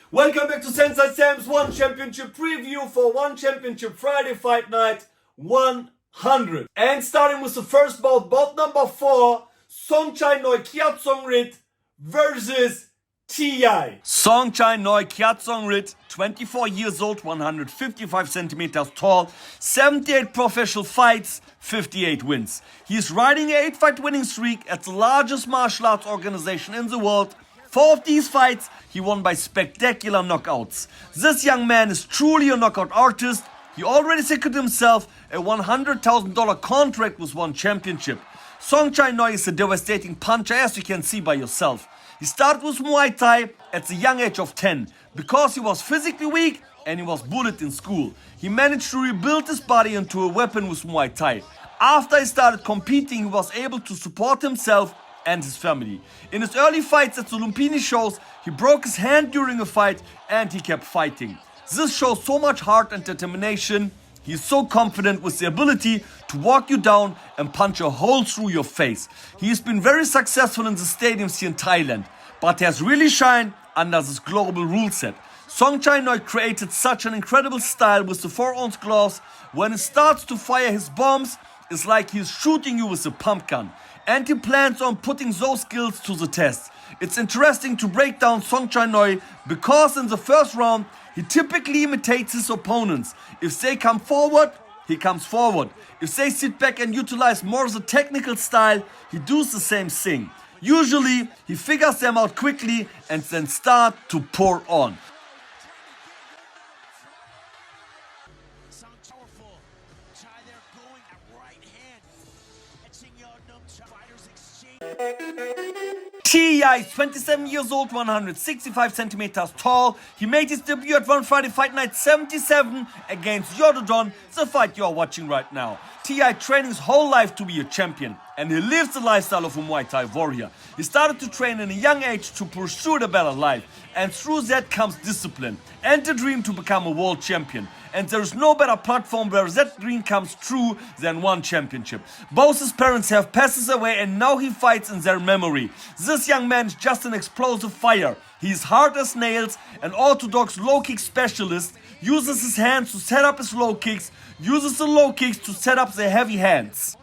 Welcome back to Sensei Sam's One Championship preview for One Championship Friday Fight Night 100. And starting with the first bout number 4, Songchainoi Kiatsongrit versus Teeyai. Songchainoi Kiatsongrit, 24 years old, 155 centimeters tall, 78 professional fights, 58 wins. He is riding an 8-fight winning streak at the largest martial arts organization in the world. 4 of these fights he won by spectacular knockouts. This young man is truly a knockout artist. He already secured himself a $100,000 contract with One Championship. Songchainoi is a devastating puncher, as you can see by yourself. He started with Muay Thai at the young age of 10. Because he was physically weak and he was bullied in school, he managed to rebuild his body into a weapon with Muay Thai. After he started competing, he was able to support himself and his family. In his early fights at the Lumpini shows, he broke his hand during a fight and he kept fighting. This shows so much heart and determination. He is so confident with the ability to walk you down and punch a hole through your face. He has been very successful in the stadiums here in Thailand, but has really shined under this global rule set. Songchainoi created such an incredible style with the 4-ounce gloves. When he starts to fire his bombs, it's like he's shooting you with a pump gun. And he plans on putting those skills to the test. It's interesting to break down Songchainoi because in the first round, he typically imitates his opponents. If they come forward, he comes forward. If they sit back and utilize more the technical style, he does the same thing. Usually, he figures them out quickly and then start to pour on. Teeyai, 27 years old, 165 centimeters tall. He made his debut at One Friday Fight Night 77 against Yododon, the fight you are watching right now. Teeyai trained his whole life to be a champion, and he lives the lifestyle of a Muay Thai warrior. He started to train in a young age to pursue a better life, and through that comes discipline and the dream to become a world champion. And there is no better platform where that dream comes true than One Championship. Both his parents have passed away and now he fights in their memory. This young man is just an explosive fire. He is hard as nails, an orthodox low kick specialist, uses his hands to set up his low kicks, uses the low kicks to set up the heavy hands.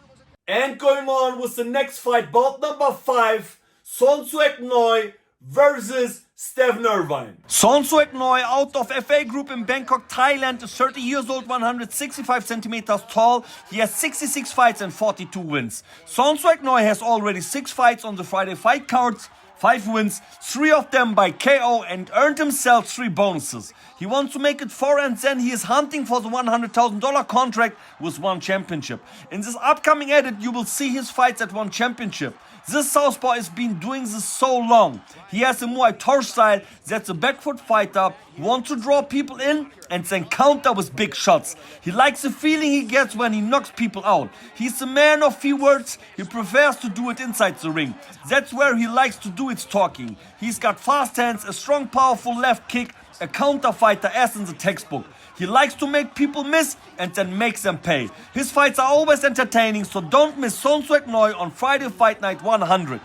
And going on with the next fight, bout number 5, Sornsueknoi versus Irvine. Sornsueknoi, out of FA Group in Bangkok, Thailand, is 30 years old, 165 centimeters tall. He has 66 fights and 42 wins. Sornsueknoi has already 6 fights on the Friday fight cards, 5 wins, 3 of them by KO, and earned himself 3 bonuses. He wants to make it 4 and then he is hunting for the $100,000 contract with One Championship. In this upcoming edit, you will see his fights at One Championship. This southpaw has been doing this so long. He has a Muay Thai style that's a backfoot fighter, wants to draw people in and then counter with big shots. He likes the feeling he gets when he knocks people out. He's a man of few words. He prefers to do it inside the ring. That's where he likes to do his talking. He's got fast hands, a strong powerful left kick, a counter fighter as in the textbook. He likes to make people miss and then makes them pay. His fights are always entertaining, so don't miss Sornsueknoi on Friday Fight Night 100.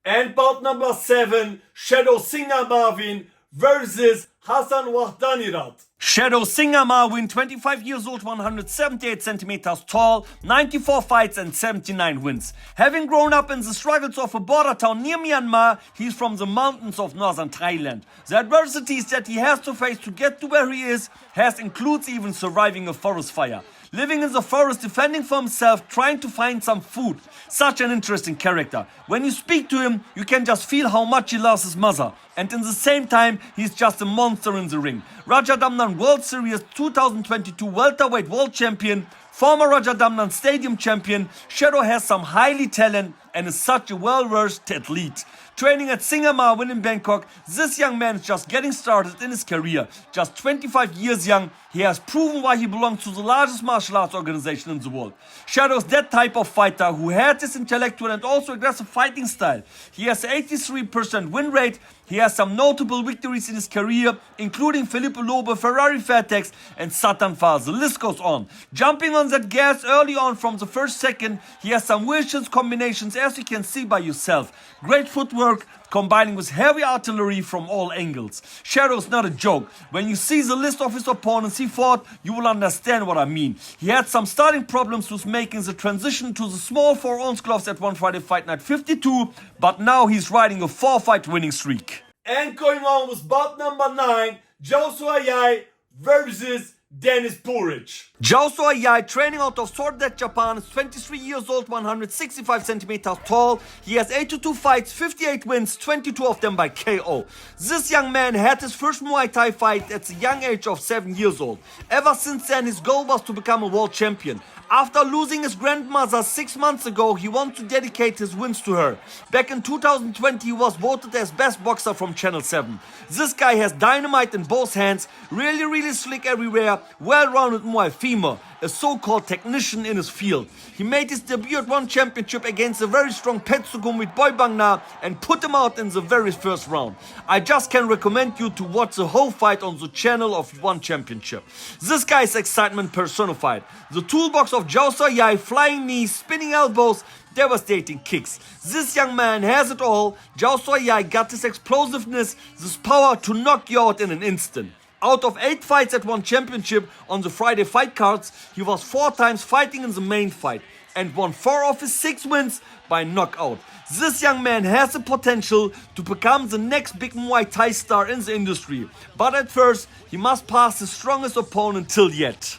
And bout number 7, Singmanawin versus Hassan. Singmanawin, 25 years old, 178 centimeters tall, 94 fights and 79 wins. Having grown up in the struggles of a border town near Myanmar, he's from the mountains of northern Thailand. The adversities that he has to face to get to where he is includes even surviving a forest fire. Living in the forest, defending for himself, trying to find some food. Such an interesting character. When you speak to him, you can just feel how much he loves his mother. And in the same time, he's just a monster in the ring. Rajadamnern World Series 2022 welterweight world champion, former Rajadamnern Stadium champion, Shadow has some highly talent and is such a well-versed athlete. Training at Singmanawin in Bangkok, this young man is just getting started in his career. Just 25 years young, he has proven why he belongs to the largest martial arts organization in the world. Shadow is that type of fighter who has this intellectual and also aggressive fighting style. He has an 83% win rate. He has some notable victories in his career, including Felipe Lobo, Ferrari Fairtex and Satan Fall. The list goes on. Jumping on runs at gas early on from the first second. He has some vicious combinations, as you can see by yourself. Great footwork, combining with heavy artillery from all angles. Shadow is not a joke. When you see the list of his opponents he fought, you will understand what I mean. He had some starting problems with making the transition to the small 4-ounce gloves at One Friday Fight Night 52, but now he's riding a 4-fight winning streak. And going on with bout number 9, Jaosuayai versus Denis Puric. Jaosuayai, training out of Sornsueknoi, Japan, is 23 years old, 165 centimeters tall. He has 82 fights, 58 wins, 22 of them by KO. This young man had his first Muay Thai fight at the young age of 7 years old. Ever since then, his goal was to become a world champion. After losing his grandmother 6 months ago, he wanted to dedicate his wins to her. Back in 2020, he was voted as best boxer from Channel 7. This guy has dynamite in both hands, really slick everywhere, well-rounded Muay femur, a so-called technician in his field. He made his debut at One Championship against a very strong Petsukum Boy Bangna and put him out in the very first round. I just can recommend you to watch the whole fight on the channel of One Championship. This guy is excitement personified. The toolbox of Jaosuayai, flying knees, spinning elbows, devastating kicks. This young man has it all. Jaosuayai got this explosiveness, this power to knock you out in an instant. Out of 8 fights at One Championship on the Friday fight cards, he was 4 times fighting in the main fight and won 4 of his 6 wins by knockout. This young man has the potential to become the next big Muay Thai star in the industry, but at first he must pass his strongest opponent till yet.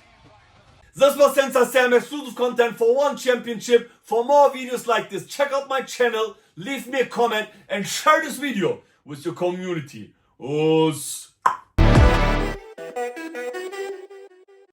This was Sensei Sam exclusive content for One Championship. For more videos like this, check out my channel, leave me a comment and share this video with your community. Us.